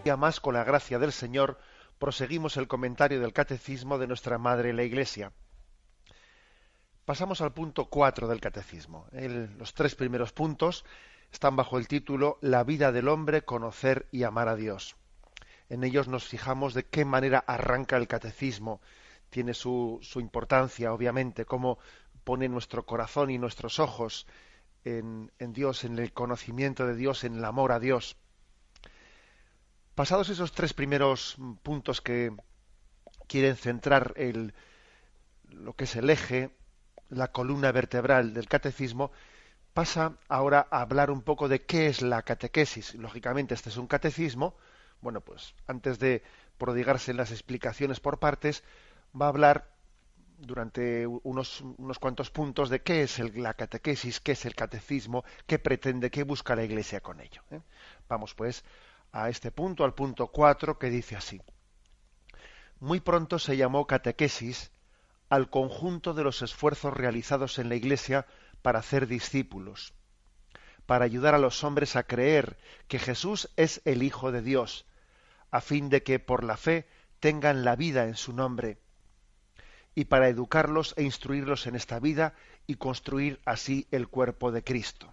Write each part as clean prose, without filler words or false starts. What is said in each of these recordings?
Ya más con la gracia del Señor, proseguimos el comentario del Catecismo de nuestra Madre la Iglesia. Pasamos al punto 4 del Catecismo. Los tres primeros puntos están bajo el título La vida del hombre, conocer y amar a Dios. En ellos nos fijamos de qué manera arranca el Catecismo. Tiene su importancia, obviamente, cómo pone nuestro corazón y nuestros ojos en Dios, en el conocimiento de Dios, en el amor a Dios. Pasados esos tres primeros puntos que quieren centrar lo que es el eje, la columna vertebral del catecismo, pasa ahora a hablar un poco de qué es la catequesis. Lógicamente, este es un catecismo. Bueno, pues antes de prodigarse en las explicaciones por partes, va a hablar durante unos cuantos puntos de qué es la catequesis, qué es el catecismo, qué pretende, qué busca la Iglesia con ello. Vamos pues a este punto, al punto 4, que dice así. Muy pronto se llamó catequesis al conjunto de los esfuerzos realizados en la Iglesia para hacer discípulos, para ayudar a los hombres a creer que Jesús es el Hijo de Dios, a fin de que por la fe tengan la vida en su nombre, y para educarlos e instruirlos en esta vida y construir así el cuerpo de Cristo.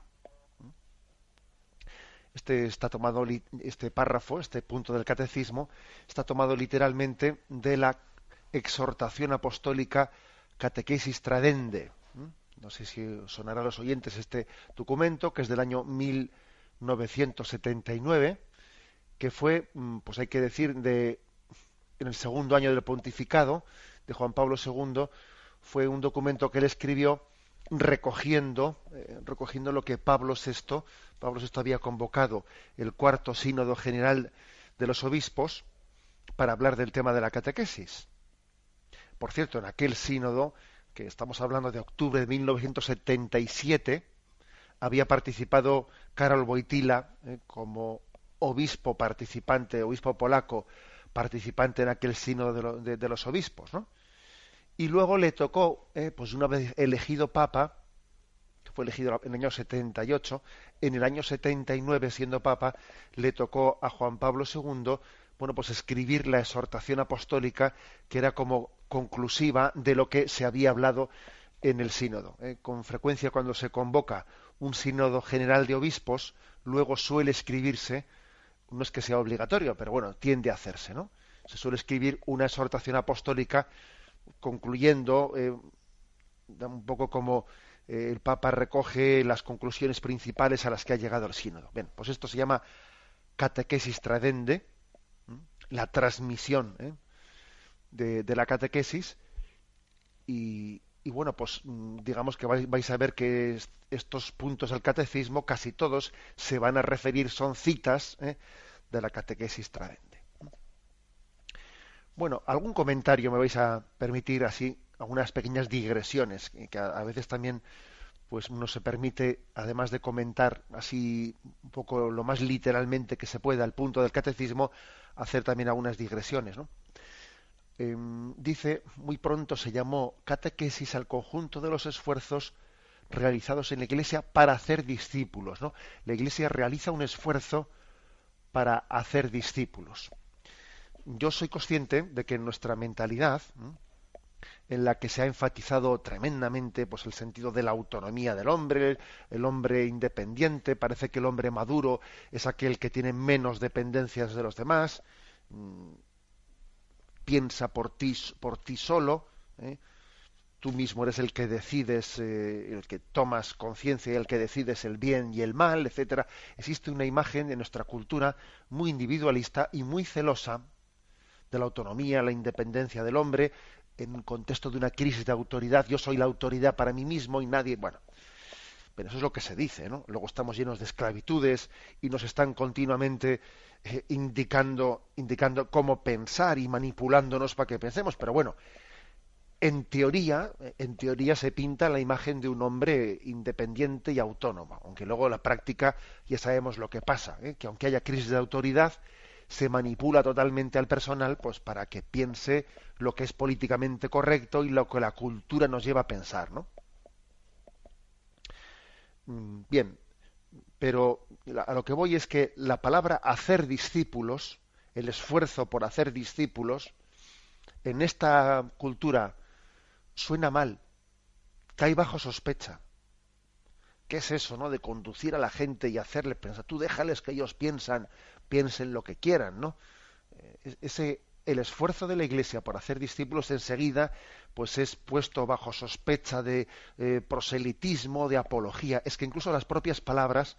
Este párrafo, este punto del catecismo, está tomado literalmente de la exhortación apostólica Catequesis Tradendae. No sé si sonará a los oyentes este documento, que es del año 1979, que fue, pues hay que decir, en el segundo año del pontificado de Juan Pablo II. Fue un documento que él escribió recogiendo lo que Pablo VI había convocado el cuarto sínodo general de los obispos para hablar del tema de la catequesis. Por cierto, en aquel sínodo, que estamos hablando de octubre de 1977, había participado Karol Wojtyła como obispo participante, obispo polaco participante en aquel sínodo de los obispos, ¿no? Y luego le tocó, pues una vez elegido papa, que fue elegido en el año 78, en el año 79, siendo papa, le tocó a Juan Pablo II, bueno, pues escribir la exhortación apostólica que era como conclusiva de lo que se había hablado en el sínodo. Con frecuencia, cuando se convoca un sínodo general de obispos, luego suele escribirse, no es que sea obligatorio, pero bueno, tiende a hacerse, ¿no? Se suele escribir una exhortación apostólica concluyendo, un poco como el Papa recoge las conclusiones principales a las que ha llegado el sínodo. Bien, pues esto se llama catequesis tradendae, la transmisión de la catequesis, y bueno, pues digamos que vais a ver que estos puntos del catecismo, casi todos, se van a referir, son citas de la catequesis tradendae. Bueno, algún comentario me vais a permitir así, algunas pequeñas digresiones, que a veces también pues uno se permite, además de comentar así un poco lo más literalmente que se pueda al punto del catecismo, hacer también algunas digresiones, ¿no? Dice, muy pronto se llamó catequesis al conjunto de los esfuerzos realizados en la Iglesia para hacer discípulos, ¿no? La Iglesia realiza un esfuerzo para hacer discípulos. Yo soy consciente de que en nuestra mentalidad, en la que se ha enfatizado tremendamente pues el sentido de la autonomía del hombre, el hombre independiente, parece que el hombre maduro es aquel que tiene menos dependencias de los demás, piensa por ti solo, ¿eh? Tú mismo eres el que decides, el que tomas conciencia y el que decides el bien y el mal, etcétera. Existe una imagen de nuestra cultura muy individualista y muy celosa de la autonomía, la independencia del hombre, en un contexto de una crisis de autoridad. Yo soy la autoridad para mí mismo y nadie, bueno, pero eso es lo que se dice, ¿no? Luego estamos llenos de esclavitudes y nos están continuamente indicando cómo pensar y manipulándonos para que pensemos, pero bueno, en teoría se pinta la imagen de un hombre independiente y autónomo, aunque luego en la práctica ya sabemos lo que pasa, que aunque haya crisis de autoridad, se manipula totalmente al personal pues para que piense lo que es políticamente correcto y lo que la cultura nos lleva a pensar, ¿no? Bien, pero a lo que voy es que la palabra hacer discípulos el esfuerzo por hacer discípulos, en esta cultura suena mal, cae bajo sospecha. ¿Qué es eso, no? De conducir a la gente y hacerles pensar. Tú déjales que ellos piensen lo que quieran, ¿no? El esfuerzo de la Iglesia por hacer discípulos enseguida, pues es puesto bajo sospecha de proselitismo, de apología. Es que incluso las propias palabras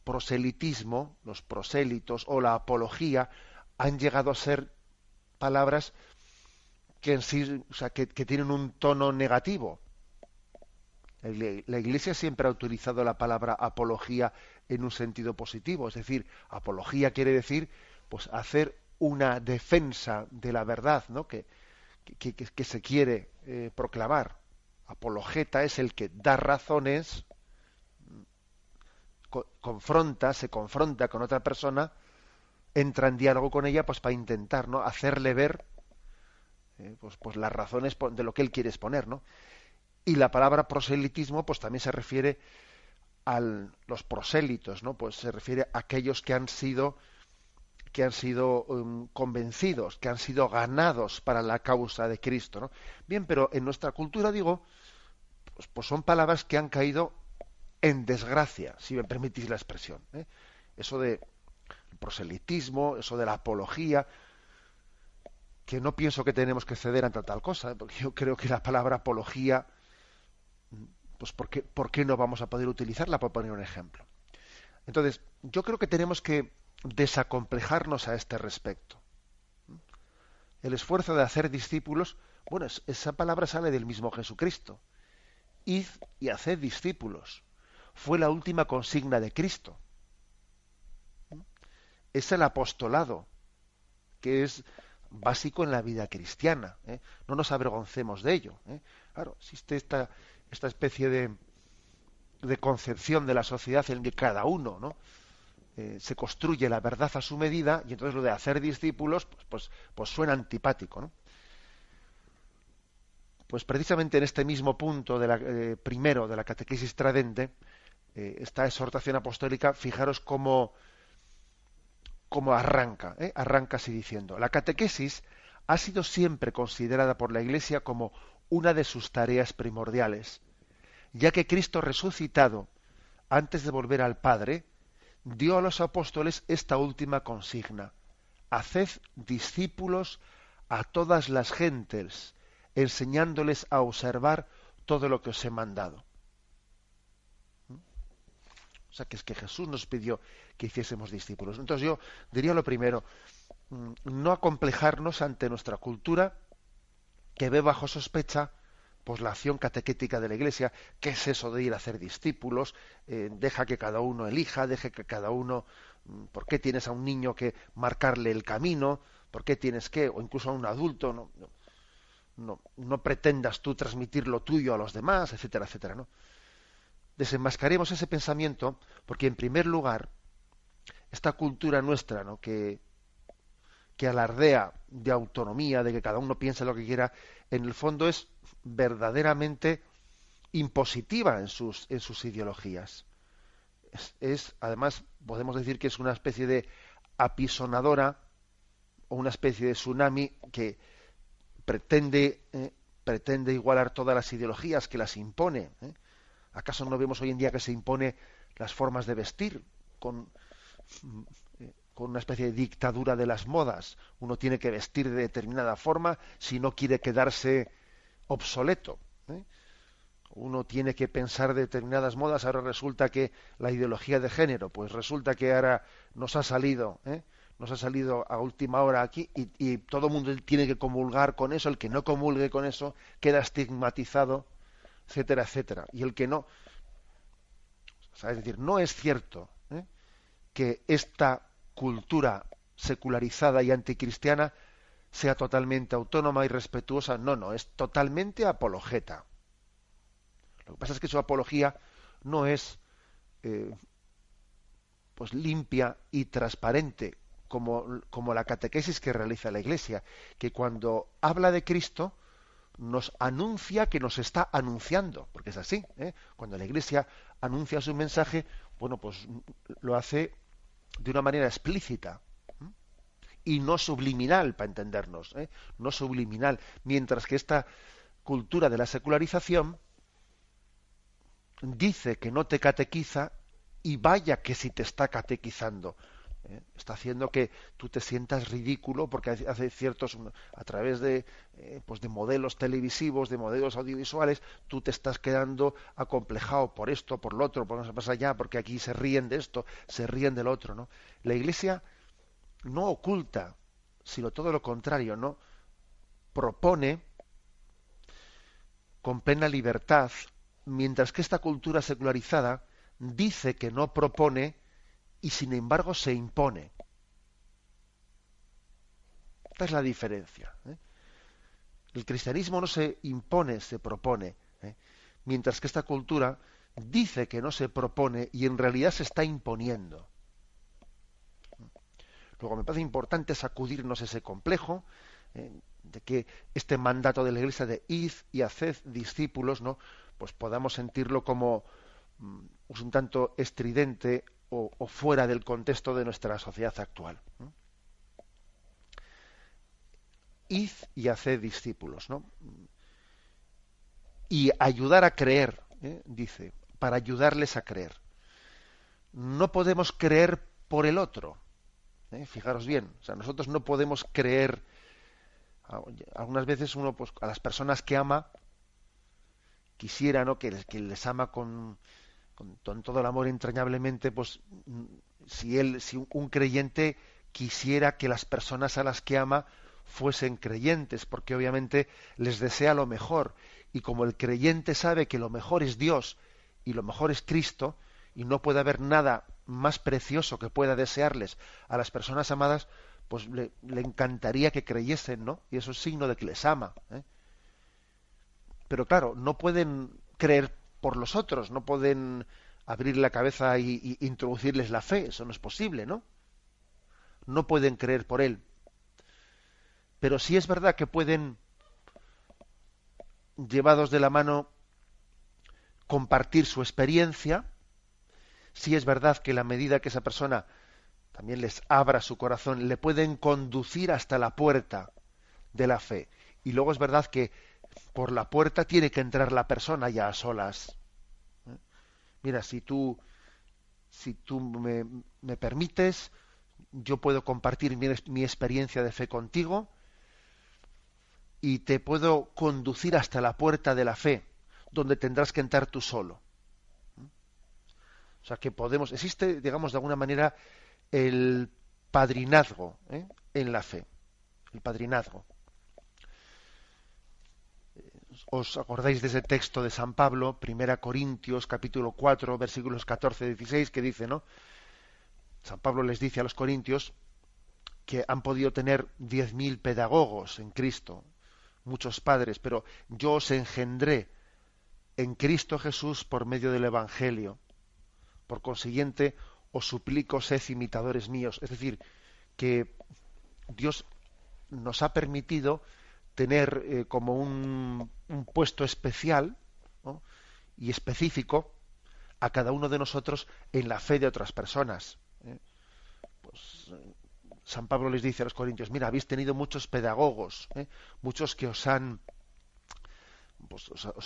proselitismo, los prosélitos o la apología han llegado a ser palabras que en sí, o sea, que tienen un tono negativo. La Iglesia siempre ha utilizado la palabra apología en un sentido positivo, es decir, apología quiere decir pues hacer una defensa de la verdad, ¿no? que se quiere proclamar. Apologeta es el que da razones, se confronta con otra persona, entra en diálogo con ella, pues para intentar, ¿no? Hacerle ver pues las razones de lo que él quiere exponer, ¿no? Y la palabra proselitismo, pues también se refiere a los prosélitos, ¿no? Pues se refiere a aquellos que han sido convencidos, que han sido ganados para la causa de Cristo, ¿no? Bien, pero en nuestra cultura, digo, pues son palabras que han caído en desgracia, si me permitís la expresión, ¿eh? Eso de proselitismo, eso de la apología, que no pienso que tenemos que ceder ante tal cosa, porque yo creo que la palabra apología, pues ¿por qué no vamos a poder utilizarla? Por poner un ejemplo. Entonces, yo creo que tenemos que desacomplejarnos a este respecto. El esfuerzo de hacer discípulos, bueno, esa palabra sale del mismo Jesucristo. Id y haced discípulos. Fue la última consigna de Cristo. Es el apostolado, que es básico en la vida cristiana, ¿eh? No nos avergoncemos de ello, ¿eh? Claro, existe esta especie de concepción de la sociedad en que cada uno, ¿no? Se construye la verdad a su medida, y entonces lo de hacer discípulos pues suena antipático, ¿no? Pues precisamente en este mismo punto primero de la catequesis tradente, esta exhortación apostólica, fijaros cómo arranca, ¿eh? Arranca así diciendo: la catequesis ha sido siempre considerada por la Iglesia como una de sus tareas primordiales, ya que Cristo resucitado, antes de volver al Padre, dio a los apóstoles esta última consigna: haced discípulos a todas las gentes, enseñándoles a observar todo lo que os he mandado. O sea, que es que Jesús nos pidió que hiciésemos discípulos. Entonces yo diría lo primero, no acomplejarnos ante nuestra cultura que ve bajo sospecha pues la acción catequética de la Iglesia. ¿Qué es eso de ir a hacer discípulos? Deja que cada uno elija, deje que cada uno... ¿Por qué tienes a un niño que marcarle el camino? ¿Por qué tienes que? O incluso a un adulto, no pretendas tú transmitir lo tuyo a los demás, etcétera, etcétera, ¿no? Desenmascaremos ese pensamiento, porque en primer lugar, esta cultura nuestra, ¿no? que alardea de autonomía, de que cada uno piense lo que quiera, en el fondo es verdaderamente impositiva en sus ideologías. Además, podemos decir que es una especie de apisonadora o una especie de tsunami que pretende igualar todas las ideologías, que las impone, ¿eh? ¿Acaso no vemos hoy en día que se impone las formas de vestir con una especie de dictadura de las modas? Uno tiene que vestir de determinada forma si no quiere quedarse obsoleto, ¿eh? Uno tiene que pensar de determinadas modas. Ahora resulta que la ideología de género, pues resulta que ahora nos ha salido a última hora aquí y todo el mundo tiene que comulgar con eso. El que no comulgue con eso queda estigmatizado, etcétera, etcétera. Y el que no, o sea, es decir, no es cierto, ¿eh?, que esta cultura secularizada y anticristiana sea totalmente autónoma y respetuosa. No, es totalmente apologeta. Lo que pasa es que su apología no es pues limpia y transparente como la catequesis que realiza la Iglesia, que cuando habla de Cristo nos anuncia que nos está anunciando, porque es así, ¿eh? Cuando la Iglesia anuncia su mensaje, bueno, pues lo hace de una manera explícita, ¿eh? y no subliminal, para entendernos, no subliminal, mientras que esta cultura de la secularización dice que no te catequiza y vaya que si te está catequizando. Está haciendo que tú te sientas ridículo porque hace ciertos, a través de pues de modelos televisivos, de modelos audiovisuales, tú te estás quedando acomplejado por esto, por lo otro, por no pasa allá, porque aquí se ríen de esto, se ríen del otro, ¿no? La Iglesia no oculta, sino todo lo contrario, ¿no? Propone con plena libertad, mientras que esta cultura secularizada dice que no propone y sin embargo se impone. Esta es la diferencia. El cristianismo no se impone, se propone, mientras que esta cultura dice que no se propone y en realidad se está imponiendo. Luego me parece importante sacudirnos ese complejo de que este mandato de la Iglesia de id y haced discípulos, ¿no? Pues podamos sentirlo como un tanto estridente o fuera del contexto de nuestra sociedad actual. Id y haced discípulos, ¿no? Y ayudar a creer, dice, para ayudarles a creer. No podemos creer por el otro. Fijaros bien, o sea, nosotros no podemos creer. Algunas veces uno, pues, a las personas que ama, quisiera, ¿no?, que les ama con todo el amor entrañablemente, pues si un creyente quisiera que las personas a las que ama fuesen creyentes, porque obviamente les desea lo mejor, y como el creyente sabe que lo mejor es Dios y lo mejor es Cristo, y no puede haber nada más precioso que pueda desearles a las personas amadas, pues le encantaría que creyesen, ¿no? Y eso es signo de que les ama, Pero claro, no pueden creer por los otros, no pueden abrir la cabeza y introducirles la fe, eso no es posible, ¿no? No pueden creer por él. Pero sí es verdad que pueden, llevados de la mano, compartir su experiencia. Sí es verdad que la medida que esa persona también les abra su corazón, le pueden conducir hasta la puerta de la fe. Y luego es verdad que por la puerta tiene que entrar la persona ya a solas. Mira, si tú me permites, yo puedo compartir mi experiencia de fe contigo y te puedo conducir hasta la puerta de la fe, donde tendrás que entrar tú solo. O sea que existe, digamos, de alguna manera, el padrinazgo en la fe. El padrinazgo. ¿Os acordáis de ese texto de San Pablo, 1 Corintios, capítulo 4, versículos 14-16, que dice, ¿no? San Pablo les dice a los corintios que han podido tener 10.000 pedagogos en Cristo, muchos padres, pero yo os engendré en Cristo Jesús por medio del Evangelio. Por consiguiente, os suplico, sed imitadores míos. Es decir, que Dios nos ha permitido tener como un puesto especial, ¿no?, y específico a cada uno de nosotros en la fe de otras personas. Pues, San Pablo les dice a los corintios, mira, habéis tenido muchos pedagogos, muchos que os han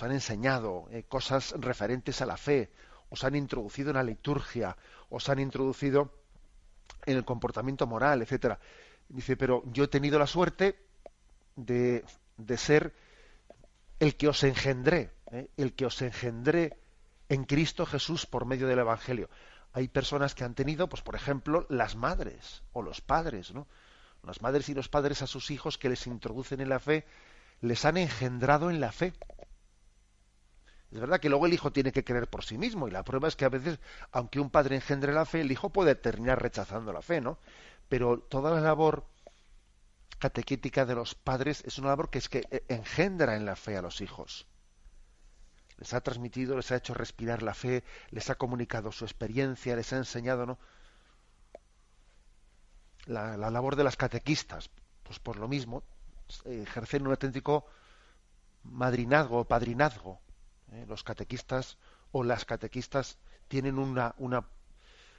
enseñado cosas referentes a la fe, os han introducido en la liturgia, os han introducido en el comportamiento moral, etcétera. Dice, pero yo he tenido la suerte de ser el que os engendré en Cristo Jesús por medio del Evangelio. Hay personas que han tenido, pues por ejemplo, las madres o los padres, ¿no? Las madres y los padres a sus hijos que les introducen en la fe, les han engendrado en la fe. Es verdad que luego el hijo tiene que creer por sí mismo, y la prueba es que a veces, aunque un padre engendre la fe, el hijo puede terminar rechazando la fe, ¿no? Pero toda la labor catequética de los padres es una labor que engendra en la fe a los hijos. Les ha transmitido, les ha hecho respirar la fe, les ha comunicado su experiencia, les ha enseñado, ¿no? La labor de las catequistas, pues por lo mismo, ejercer un auténtico madrinazgo o padrinazgo. Los catequistas o las catequistas tienen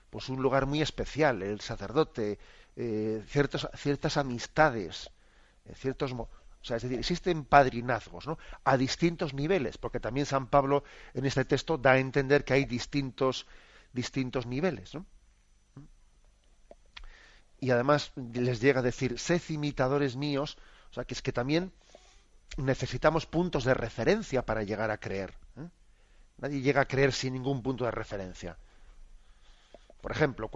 pues un lugar muy especial. El sacerdote, ciertas amistades, o sea, es decir, existen padrinazgos, ¿no? A distintos niveles, porque también San Pablo en este texto da a entender que hay distintos niveles, ¿no? Y además les llega a decir, sed imitadores míos, o sea, que es que también necesitamos puntos de referencia para llegar a creer. ¿Eh? Nadie llega a creer sin ningún punto de referencia. Por ejemplo,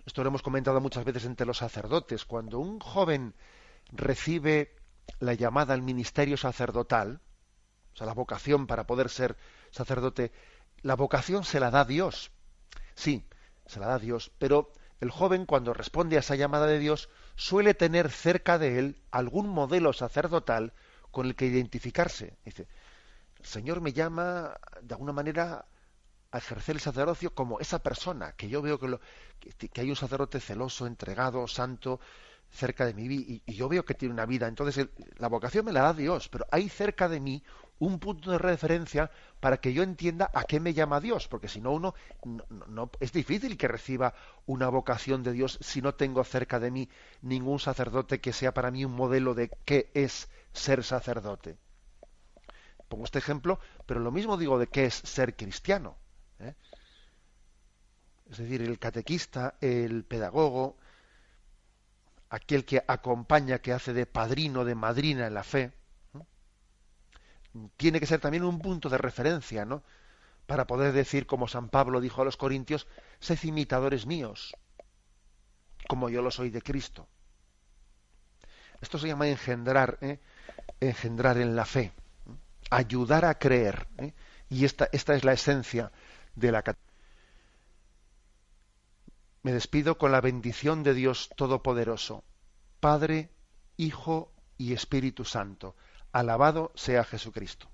esto lo hemos comentado muchas veces entre los sacerdotes, cuando un joven recibe la llamada al ministerio sacerdotal, o sea, la vocación para poder ser sacerdote, la vocación se la da Dios. Sí, se la da Dios, pero el joven cuando responde a esa llamada de Dios suele tener cerca de él algún modelo sacerdotal con el que identificarse. Dice, el Señor me llama de alguna manera a ejercer el sacerdocio como esa persona, que yo veo que hay un sacerdote celoso, entregado, santo, cerca de mí, y yo veo que tiene una vida. Entonces, la vocación me la da Dios, pero hay cerca de mí un punto de referencia para que yo entienda a qué me llama Dios, porque si no uno es difícil que reciba una vocación de Dios si no tengo cerca de mí ningún sacerdote que sea para mí un modelo de qué es ser sacerdote. Pongo este ejemplo, pero lo mismo digo de qué es ser cristiano. ¿Eh? Es decir, el catequista, el pedagogo, aquel que acompaña, que hace de padrino, de madrina en la fe, tiene que ser también un punto de referencia, ¿no? Para poder decir, como San Pablo dijo a los Corintios, sed imitadores míos, como yo lo soy de Cristo. Esto se llama engendrar, engendrar en la fe, ayudar a creer, ¿eh? Y esta es la esencia de la catequesis. Me despido con la bendición de Dios Todopoderoso, Padre, Hijo y Espíritu Santo. Alabado sea Jesucristo.